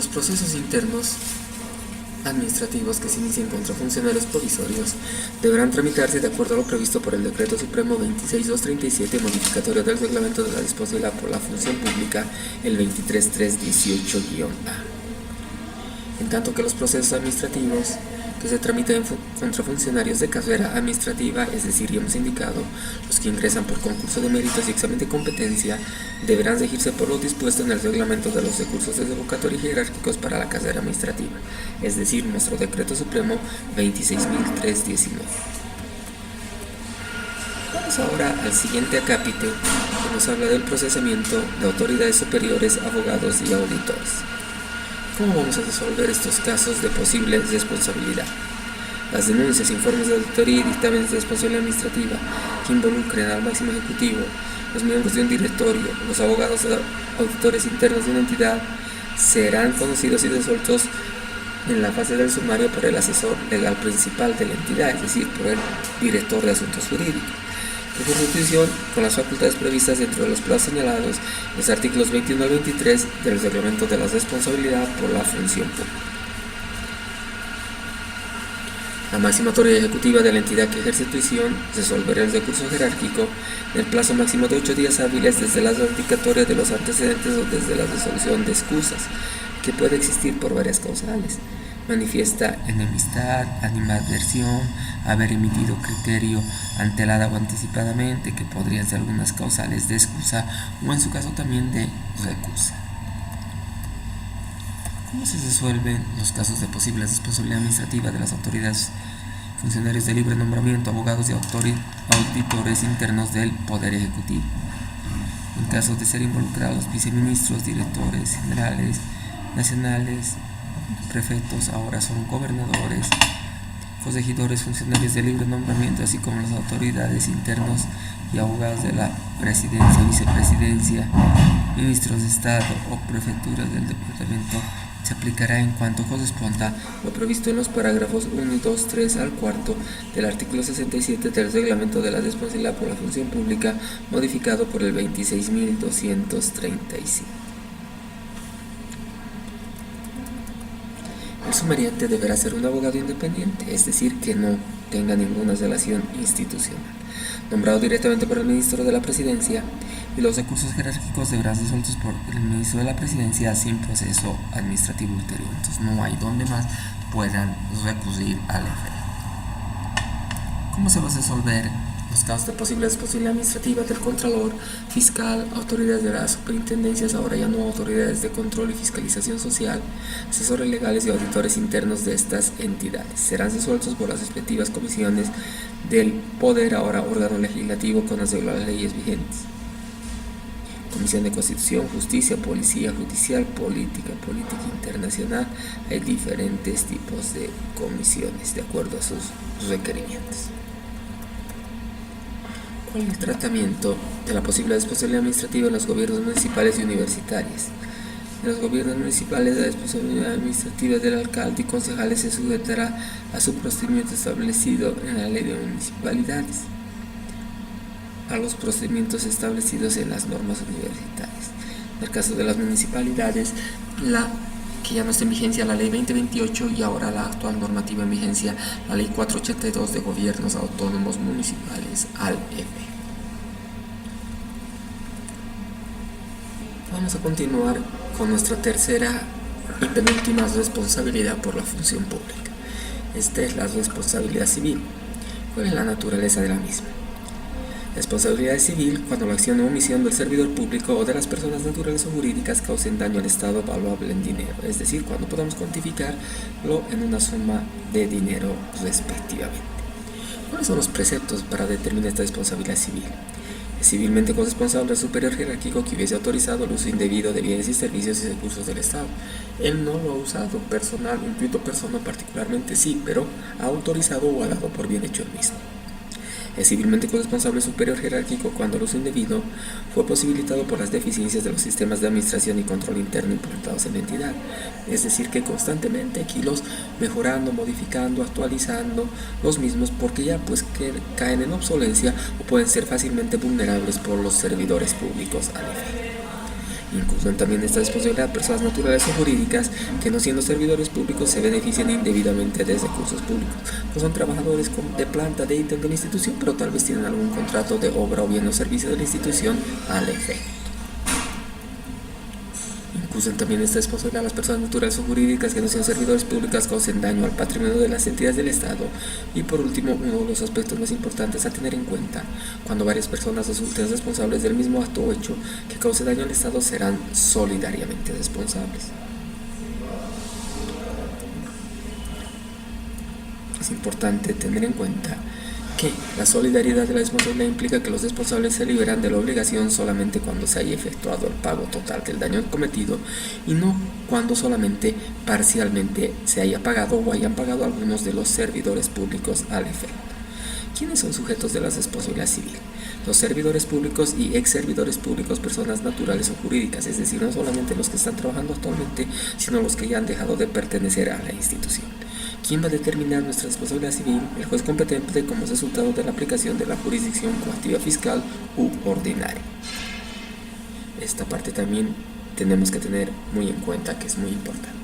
Los procesos internos administrativos que se inicien contra funcionarios provisorios deberán tramitarse de acuerdo a lo previsto por el Decreto Supremo 26237, modificatorio del Reglamento de la Responsabilidad por la Función Pública, el 23318-A. En tanto que los procesos administrativos que se tramiten contra funcionarios de carrera administrativa, es decir, ya hemos indicado, los que ingresan por concurso de méritos y examen de competencia, deberán regirse por lo dispuesto en el reglamento de los recursos de revocatoria y jerárquicos para la carrera administrativa, es decir, nuestro Decreto Supremo 26319. Vamos ahora al siguiente acápite, que nos habla del procesamiento de autoridades superiores, abogados y auditores. ¿Cómo vamos a resolver estos casos de posible responsabilidad? Las denuncias, informes de auditoría y dictámenes de responsabilidad administrativa que involucren al máximo ejecutivo, los miembros de un directorio, los abogados auditores internos de una entidad, serán conocidos y resueltos en la fase del sumario por el asesor legal principal de la entidad, es decir, por el director de asuntos jurídicos, de constitución con las facultades previstas dentro de los plazos señalados en los artículos 21 al 23 del Reglamento de la Responsabilidad por la Función Pública. La máxima autoridad ejecutiva de la entidad que ejerce tuición resolverá el recurso jerárquico en el plazo máximo de 8 días hábiles desde la adjudicatoria de los antecedentes o desde la resolución de excusas, que puede existir por varias causales: manifiesta enemistad, animadversión, haber emitido criterio antelada o anticipadamente, que podrían ser algunas causales de excusa o en su caso también de recusa. ¿Cómo se resuelven los casos de posible responsabilidad administrativa de las autoridades, funcionarios de libre nombramiento, abogados y auditores internos del Poder Ejecutivo? En caso de ser involucrados viceministros, directores generales, nacionales, prefectos, ahora son gobernadores, corregidores, funcionarios de libre nombramiento, así como las autoridades internos y abogados de la presidencia, vicepresidencia, ministros de Estado o prefecturas del departamento, se aplicará en cuanto corresponda lo previsto en los parágrafos 1, 2, 3 al 4 del artículo 67 del Reglamento de la Responsabilidad por la Función Pública, modificado por el 26.235. El sumariante deberá ser un abogado independiente, es decir, que no tenga ninguna relación institucional, nombrado directamente por el ministro de la Presidencia, y los recursos jerárquicos deberán ser resueltos por el ministro de la Presidencia sin proceso administrativo ulterior. Entonces no hay donde más puedan recurrir al efecto. ¿Cómo se va a resolver los casos de posible responsabilidad administrativa del Contralor, Fiscal, autoridades de las superintendencias, ahora ya no autoridades de control y fiscalización social, asesores legales y auditores internos de estas entidades? Serán resueltos por las respectivas comisiones del Poder, ahora órgano legislativo, con arreglo a las leyes vigentes. Comisión de Constitución, Justicia, Policía Judicial, Política Internacional. Hay diferentes tipos de comisiones de acuerdo a sus requerimientos. ¿Cuál es el tratamiento de la posible responsabilidad administrativa en los gobiernos municipales y universitarios? En los gobiernos municipales, la responsabilidad administrativa del alcalde y concejales se sujetará a su procedimiento establecido en la Ley de Municipalidades, a los procedimientos establecidos en las normas universitarias. En el caso de las municipalidades, la que ya no está en vigencia, la Ley 2028, y ahora la actual normativa en vigencia, la Ley 482 de Gobiernos Autónomos Municipales, ALEP. Vamos a continuar con nuestra tercera y penúltima responsabilidad por la función pública. Esta es la responsabilidad civil. ¿Cuál es la naturaleza de la misma? Responsabilidad civil cuando la acción o omisión del servidor público o de las personas naturales o jurídicas causen daño al Estado valuable en dinero, es decir, cuando podamos cuantificarlo en una suma de dinero respectivamente. ¿Cuáles son los preceptos para determinar esta responsabilidad civil? Es civilmente corresponsable al superior jerárquico que hubiese autorizado el uso indebido de bienes y servicios y recursos del Estado. Él no lo ha usado personal, intuito persona particularmente sí, pero ha autorizado o ha dado por bien hecho el mismo. Es civilmente corresponsable superior jerárquico cuando el uso indebido fue posibilitado por las deficiencias de los sistemas de administración y control interno implementados en la entidad. Es decir, que constantemente hay que irlos mejorando, modificando, actualizando los mismos, porque ya pues que caen en obsolencia o pueden ser fácilmente vulnerables por los servidores públicos al efecto. Incluyen también esta responsabilidad personas naturales o jurídicas que, no siendo servidores públicos, se benefician indebidamente de recursos públicos. No son trabajadores de planta, de ítem de la institución, pero tal vez tienen algún contrato de obra o bien o servicio de la institución al efecto. Incluyen también esta responsabilidad a las personas naturales o jurídicas que, no sean servidores públicos, causen daño al patrimonio de las entidades del Estado. Y por último, uno de los aspectos más importantes a tener en cuenta: cuando varias personas resulten responsables del mismo acto o hecho que cause daño al Estado, serán solidariamente responsables. Es importante tener en cuenta que la solidaridad de la responsabilidad implica que los responsables se liberan de la obligación solamente cuando se haya efectuado el pago total del daño cometido, y no cuando solamente parcialmente se haya pagado o hayan pagado algunos de los servidores públicos al efecto. ¿Quiénes son sujetos de la responsabilidad civil? Los servidores públicos y ex servidores públicos, personas naturales o jurídicas, es decir, no solamente los que están trabajando actualmente, sino los que ya han dejado de pertenecer a la institución. ¿Quién va a determinar nuestra responsabilidad civil? El juez competente, como resultado de la aplicación de la jurisdicción coactiva fiscal u ordinaria. Esta parte también tenemos que tener muy en cuenta, que es muy importante.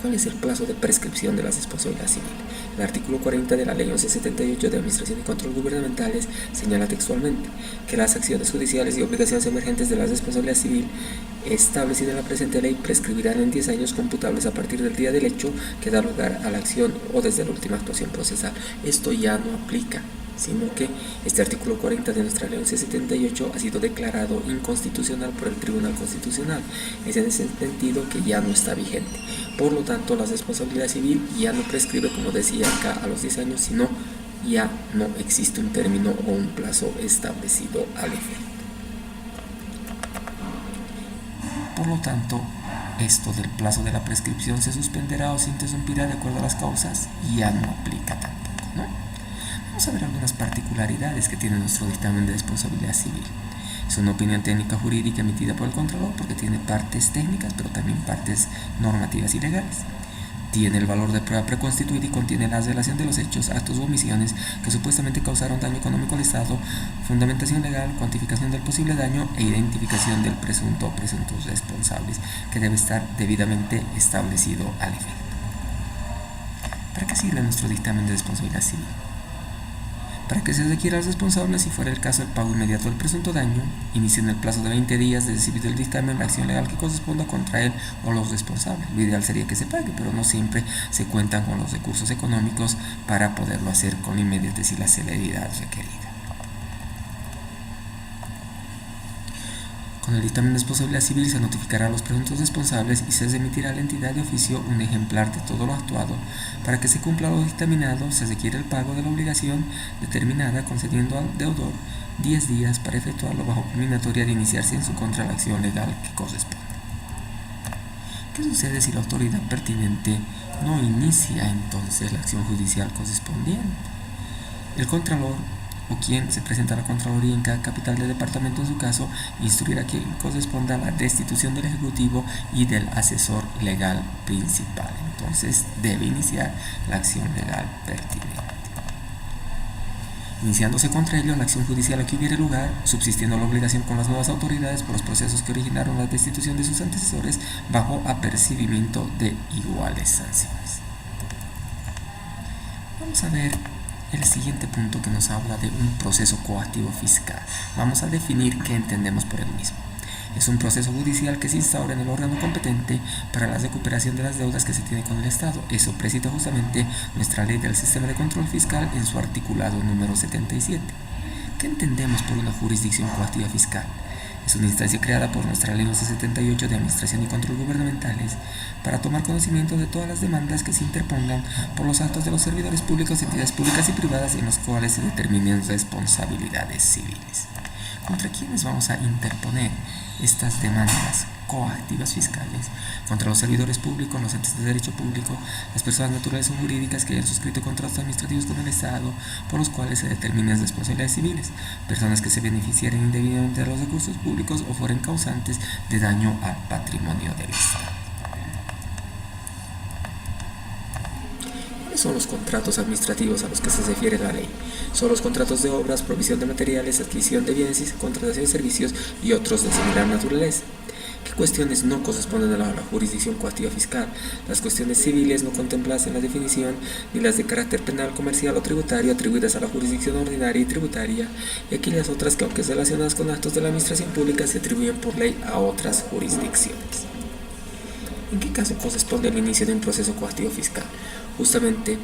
¿Cuál es el plazo de prescripción de la responsabilidad civil? El artículo 40 de la Ley 1178 de Administración y Control Gubernamentales señala textualmente que las acciones judiciales y obligaciones emergentes de la responsabilidad civil establecida en la presente ley prescribirán en 10 años computables a partir del día del hecho que da lugar a la acción o desde la última actuación procesal. Esto ya no aplica, sino que este artículo 40 de nuestra ley 1178 ha sido declarado inconstitucional por el Tribunal Constitucional. Es en ese sentido que ya no está vigente. Por lo tanto, la responsabilidad civil ya no prescribe, como decía acá, a los 10 años, sino ya no existe un término o un plazo establecido al efecto. Por lo tanto, esto del plazo de la prescripción se suspenderá o se interrumpirá de acuerdo a las causas y ya no aplica tampoco, ¿no? Vamos a ver algunas particularidades que tiene nuestro dictamen de responsabilidad civil. Es una opinión técnica jurídica emitida por el Contralor porque tiene partes técnicas, pero también partes normativas y legales. Tiene el valor de prueba preconstituida y contiene la relación de los hechos, actos u omisiones que supuestamente causaron daño económico al Estado, fundamentación legal, cuantificación del posible daño e identificación del presunto o presuntos responsables, que debe estar debidamente establecido al efecto. ¿Para qué sirve nuestro dictamen de responsabilidad civil? Para que se requiera al responsable, si fuera el caso, el pago inmediato del presunto daño, inicie en el plazo de 20 días de recibido el dictamen la acción legal que corresponda contra él o los responsables. Lo ideal sería que se pague, pero no siempre se cuentan con los recursos económicos para poderlo hacer con la inmediatez y la celeridad requerida. Con el dictamen de responsabilidad civil se notificará a los presuntos responsables y se remitirá a la entidad de oficio un ejemplar de todo lo actuado. Para que se cumpla lo dictaminado, se requiere el pago de la obligación determinada, concediendo al deudor 10 días para efectuarlo bajo culminatoria de iniciarse en su contra la acción legal que corresponda. ¿Qué sucede si la autoridad pertinente no inicia entonces la acción judicial correspondiente? El Contralor o quien se presenta a la Contraloría en cada capital de departamento, en su caso, instruirá que corresponda a la destitución del Ejecutivo y del asesor legal principal. Entonces debe iniciar la acción legal pertinente. Iniciándose contra ello la acción judicial a que hubiere lugar, subsistiendo la obligación con las nuevas autoridades por los procesos que originaron la destitución de sus antecesores, bajo apercibimiento de iguales sanciones. Vamos a ver el siguiente punto, que nos habla de un proceso coactivo fiscal. Vamos a definir qué entendemos por el mismo. Es un proceso judicial que se instaura en el órgano competente para la recuperación de las deudas que se tiene con el Estado. Eso precisa justamente nuestra ley del sistema de control fiscal en su articulado número 77. ¿Qué entendemos por una jurisdicción coactiva fiscal? Es una instancia creada por nuestra Ley 1178 de Administración y Control Gubernamentales para tomar conocimiento de todas las demandas que se interpongan por los actos de los servidores públicos, entidades públicas y privadas en los cuales se determinen responsabilidades civiles. ¿Contra quiénes vamos a interponer estas demandas coactivas fiscales? Contra los servidores públicos, los entes de derecho público, las personas naturales o jurídicas que hayan suscrito contratos administrativos con el Estado por los cuales se determinen responsabilidades civiles, personas que se beneficiaren indebidamente de los recursos públicos o fueren causantes de daño al patrimonio del Estado. Son los contratos administrativos a los que se refiere la ley. Son los contratos de obras, provisión de materiales, adquisición de bienes y contratación de servicios y otros de similar naturaleza, que cuestiones no corresponden a la jurisdicción coactiva fiscal. Las cuestiones civiles no contempladas en la definición, ni las de carácter penal, comercial o tributario atribuidas a la jurisdicción ordinaria y tributaria, y aquellas otras que, aunque relacionadas con actos de la administración pública, se atribuyen por ley a otras jurisdicciones. ¿En qué caso corresponde el inicio de un proceso coactivo fiscal? Justamente,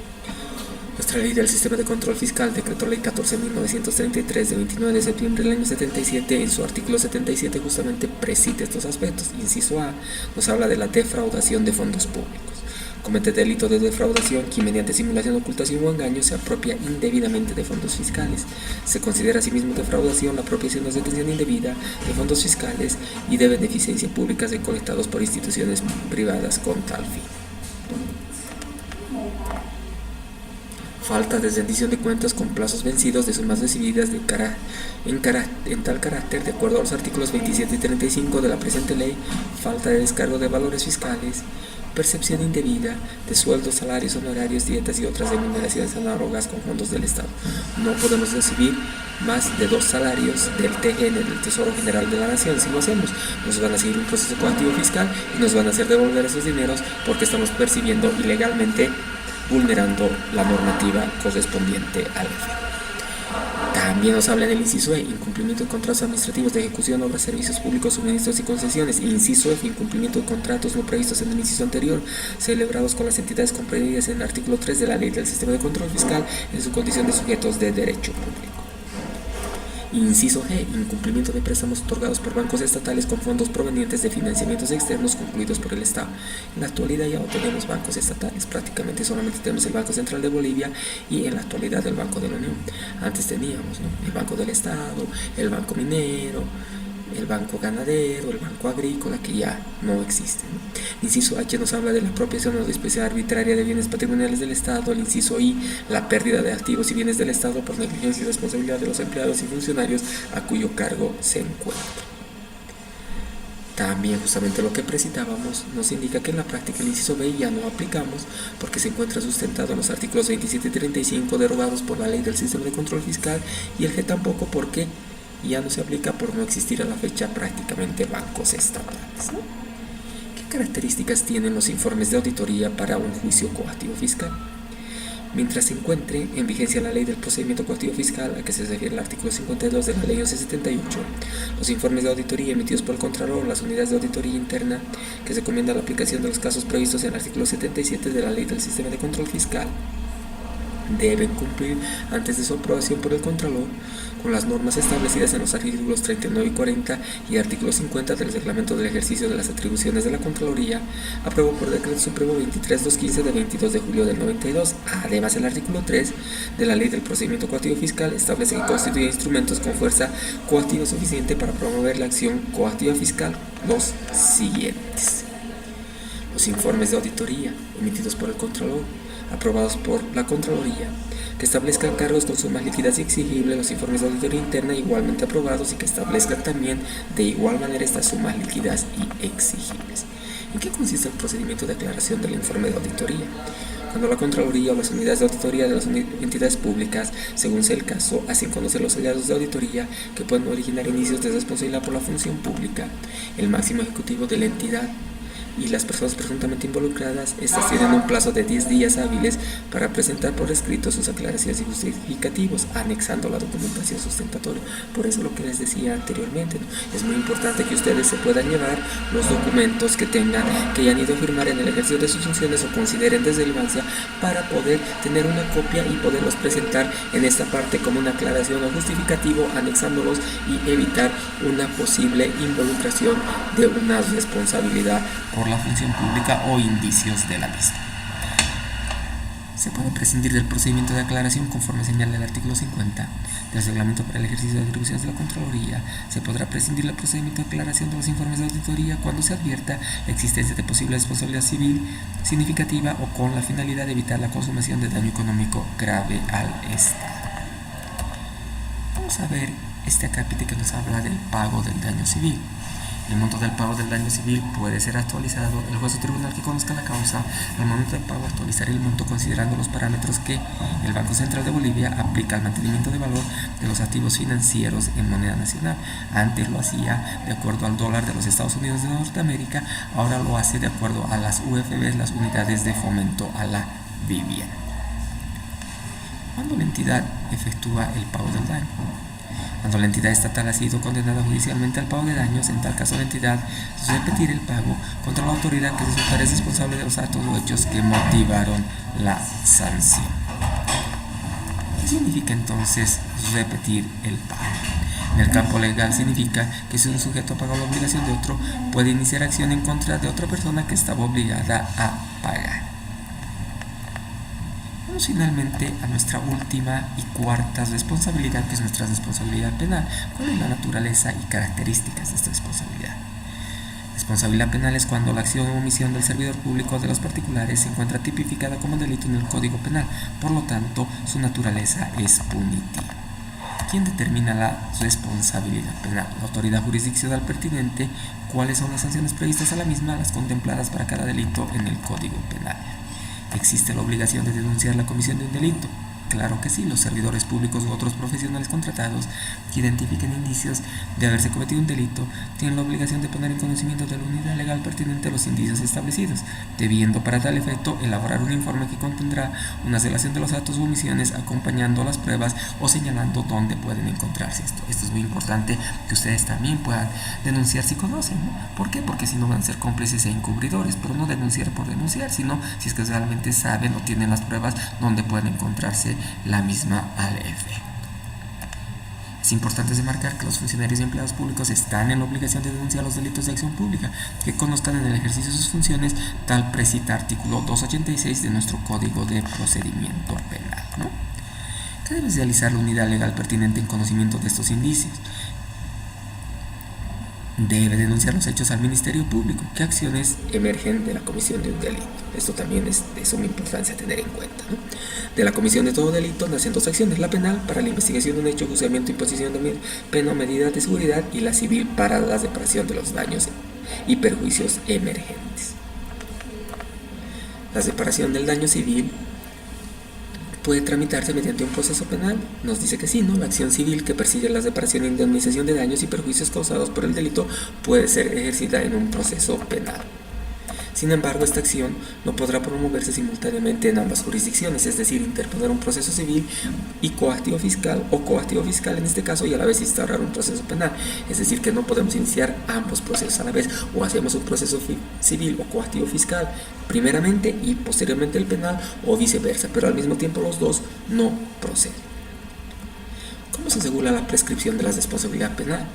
nuestra ley del sistema de control fiscal, decreto ley 14.933 de 29 de septiembre del año 77, en su artículo 77 justamente precisa estos aspectos. Inciso A nos habla de la defraudación de fondos públicos. Comete delito de defraudación quien mediante simulación, ocultación o engaño se apropia indebidamente de fondos fiscales. Se considera asimismo defraudación la apropiación o detención indebida de fondos fiscales y de beneficencia públicas recolectados por instituciones privadas con tal fin. Falta de rendición de cuentas con plazos vencidos de sumas recibidas en tal carácter, de acuerdo a los artículos 27 y 35 de la presente ley. Falta de descargo de valores fiscales, percepción indebida de sueldos, salarios, honorarios, dietas y otras remuneraciones análogas con fondos del Estado. No podemos recibir más de 2 salarios del TGN, del Tesoro General de la Nación. Si lo hacemos, nos van a seguir un proceso coactivo fiscal y nos van a hacer devolver esos dineros porque estamos percibiendo ilegalmente, vulnerando la normativa correspondiente al efecto. También nos habla en el inciso E, incumplimiento de contratos administrativos de ejecución, obras, servicios públicos, suministros y concesiones. Inciso F, incumplimiento de contratos no previstos en el inciso anterior, celebrados con las entidades comprendidas en el artículo 3 de la Ley del Sistema de Control Fiscal en su condición de sujetos de derecho público. Inciso G, incumplimiento de préstamos otorgados por bancos estatales con fondos provenientes de financiamientos externos concluidos por el Estado. En la actualidad ya no tenemos bancos estatales, prácticamente solamente tenemos el Banco Central de Bolivia y en la actualidad el Banco de la Unión. Antes teníamos, ¿no?, el Banco del Estado, el Banco Minero, el Banco Ganadero, el Banco Agrícola, que ya no existen, ¿no? Inciso H nos habla de la apropiación o disposición arbitraria de bienes patrimoniales del Estado. El inciso I, la pérdida de activos y bienes del Estado por negligencia y responsabilidad de los empleados y funcionarios a cuyo cargo se encuentra. También justamente lo que precisábamos nos indica que en la práctica el inciso B ya no aplicamos porque se encuentra sustentado en los artículos 27 y 35 derogados por la Ley del Sistema de Control Fiscal, y el G tampoco porque ya no se aplica por no existir a la fecha prácticamente bancos estatales, ¿no? ¿Qué características tienen los informes de auditoría para un juicio coactivo fiscal? Mientras se encuentre en vigencia la Ley del Procedimiento Coactivo Fiscal, a que se refiere el artículo 52 de la Ley 1178, los informes de auditoría emitidos por el Contralor, las unidades de auditoría interna, que se encomienda la aplicación de los casos previstos en el artículo 77 de la Ley del Sistema de Control Fiscal, deben cumplir antes de su aprobación por el Contralor con las normas establecidas en los artículos 39 y 40 y artículo 50 del Reglamento del Ejercicio de las Atribuciones de la Contraloría, aprobado por Decreto Supremo 23215 de 22 de julio del 92. Además, el artículo 3 de la Ley del Procedimiento Coactivo Fiscal establece que constituye instrumentos con fuerza coactiva suficiente para promover la acción coactiva fiscal los siguientes: los informes de auditoría emitidos por el Contralor, aprobados por la Contraloría, que establezcan cargos con sumas líquidas y exigibles, los informes de auditoría interna igualmente aprobados y que establezcan también de igual manera estas sumas líquidas y exigibles. ¿En qué consiste el procedimiento de aclaración del informe de auditoría? Cuando la Contraloría o las unidades de auditoría de las entidades públicas, según sea el caso, hacen conocer los hallazgos de auditoría que pueden originar indicios de responsabilidad por la función pública, el máximo ejecutivo de la entidad y las personas presuntamente involucradas, estas tienen un plazo de 10 días hábiles para presentar por escrito sus aclaraciones y justificativos, anexando la documentación sustentatoria. Por eso lo que les decía anteriormente, ¿no?, es muy importante que ustedes se puedan llevar los documentos que tengan, que hayan ido a firmar en el ejercicio de sus funciones o consideren de relevancia, para poder tener una copia y poderlos presentar en esta parte como una aclaración o justificativo, anexándolos y evitar una posible involucración de una responsabilidad por la función pública o indicios de la misma. Se puede prescindir del procedimiento de aclaración conforme señala el artículo 50 del Reglamento para el Ejercicio de Atribuciones de la Contraloría. Se podrá prescindir del procedimiento de aclaración de los informes de auditoría cuando se advierta la existencia de posible responsabilidad civil significativa o con la finalidad de evitar la consumación de daño económico grave al Estado. Vamos a ver este acápite que nos habla del pago del daño civil. El monto del pago del daño civil puede ser actualizado. El juez o tribunal que conozca la causa al momento del pago actualizará el monto considerando los parámetros que el Banco Central de Bolivia aplica al mantenimiento de valor de los activos financieros en moneda nacional. Antes lo hacía de acuerdo al dólar de los Estados Unidos de Norteamérica, ahora lo hace de acuerdo a las UFBs, las unidades de fomento a la vivienda. ¿Cuándo la entidad efectúa el pago del daño? Cuando la entidad estatal ha sido condenada judicialmente al pago de daños, en tal caso la entidad repetir el pago contra la autoridad que resultará responsable de los actos o hechos que motivaron la sanción. ¿Qué significa entonces repetir el pago? En el campo legal significa que si un sujeto ha pagado la obligación de otro, puede iniciar acción en contra de otra persona que estaba obligada a pagar. Vamos finalmente a nuestra última y cuarta responsabilidad, que es nuestra responsabilidad penal. ¿Cuál es la naturaleza y características de esta responsabilidad? Responsabilidad penal es cuando la acción o omisión del servidor público o de los particulares se encuentra tipificada como delito en el Código Penal, por lo tanto, su naturaleza es punitiva. ¿Quién determina la responsabilidad penal? La autoridad jurisdiccional pertinente. ¿Cuáles son las sanciones previstas a la misma? Las contempladas para cada delito en el Código Penal. ¿Existe la obligación de denunciar la comisión de un delito? Claro que sí. Los servidores públicos u otros profesionales contratados que identifiquen indicios de haberse cometido un delito tienen la obligación de poner en conocimiento de la unidad legal pertinente los indicios establecidos, debiendo para tal efecto elaborar un informe que contendrá una relación de los actos u omisiones acompañando las pruebas o señalando dónde pueden encontrarse. Esto es muy importante, que ustedes también puedan denunciar si conocen, ¿no? ¿Por qué? Porque si no van a ser cómplices e encubridores, pero no denunciar por denunciar, sino si es que realmente saben o tienen las pruebas dónde pueden encontrarse la misma al efecto. Es importante remarcar que los funcionarios y empleados públicos están en la obligación de denunciar los delitos de acción pública que conozcan en el ejercicio de sus funciones, tal precita artículo 286 de nuestro Código de Procedimiento Penal, ¿no? ¿Qué debe realizar la unidad legal pertinente en conocimiento de estos indicios? Debe denunciar los hechos al Ministerio Público. ¿Qué acciones emergen de la comisión de un delito? Esto también es de suma importancia tener en cuenta, ¿no? De la comisión de todo delito nacen dos acciones: la penal para la investigación de un hecho, juzgamiento y imposición de pena o medidas de seguridad, y la civil para la reparación de los daños y perjuicios emergentes. La separación del daño civil puede tramitarse mediante un proceso penal. Nos dice que sí, ¿no? La acción civil que persigue la reparación e indemnización de daños y perjuicios causados por el delito puede ser ejercida en un proceso penal. Sin embargo, esta acción no podrá promoverse simultáneamente en ambas jurisdicciones, es decir, interponer un proceso civil y coactivo fiscal, o coactivo fiscal en este caso, y a la vez instaurar un proceso penal. Es decir, que no podemos iniciar ambos procesos a la vez, o hacemos un proceso civil o coactivo fiscal primeramente y posteriormente el penal, o viceversa, pero al mismo tiempo los dos no proceden. ¿Cómo se regula la prescripción de la responsabilidad penal?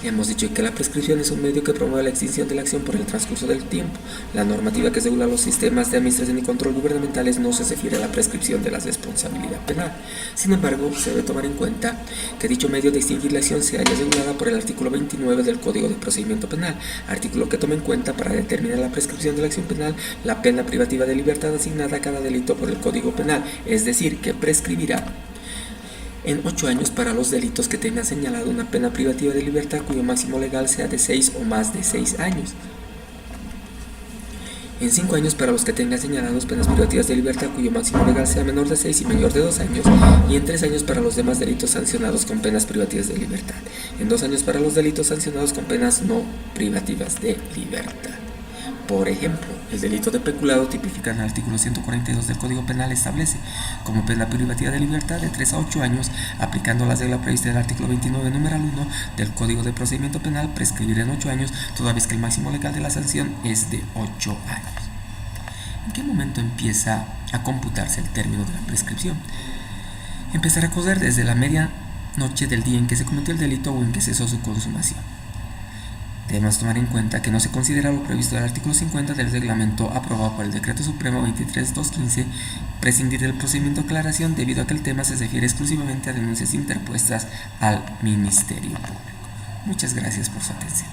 Hemos dicho que la prescripción es un medio que promueve la extinción de la acción por el transcurso del tiempo. La normativa que regula los sistemas de administración y control gubernamentales no se refiere a la prescripción de la responsabilidad penal. Sin embargo, se debe tomar en cuenta que dicho medio de extinguir la acción se halla regulada por el artículo 29 del Código de Procedimiento Penal, artículo que toma en cuenta para determinar la prescripción de la acción penal la pena privativa de libertad asignada a cada delito por el Código Penal, es decir, que prescribirá en 8 años para los delitos que tengan señalado una pena privativa de libertad cuyo máximo legal sea de 6 o más de 6 años. En 5 años para los que tengan señalados penas privativas de libertad cuyo máximo legal sea menor de 6 y mayor de 2 años. Y en 3 años para los demás delitos sancionados con penas privativas de libertad. En 2 años para los delitos sancionados con penas no privativas de libertad. Por ejemplo, el delito de peculado tipificado en el artículo 142 del Código Penal establece como pena privativa de libertad de 3 a 8 años, aplicando la regla prevista en el artículo 29, numeral 1 del Código de Procedimiento Penal, prescribir en 8 años, toda vez que el máximo legal de la sanción es de 8 años. ¿En qué momento empieza a computarse el término de la prescripción? Empezará a correr desde la medianoche del día en que se cometió el delito o en que cesó su consumación. Debemos tomar en cuenta que no se considera lo previsto del artículo 50 del reglamento aprobado por el Decreto Supremo 23.215 prescindir del procedimiento de aclaración debido a que el tema se refiere exclusivamente a denuncias interpuestas al Ministerio Público. Muchas gracias por su atención.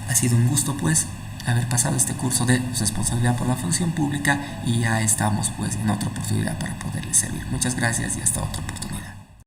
Ha sido un gusto pues haber pasado este curso de responsabilidad por la función pública y ya estamos pues en otra oportunidad para poderles servir. Muchas gracias y hasta otra oportunidad.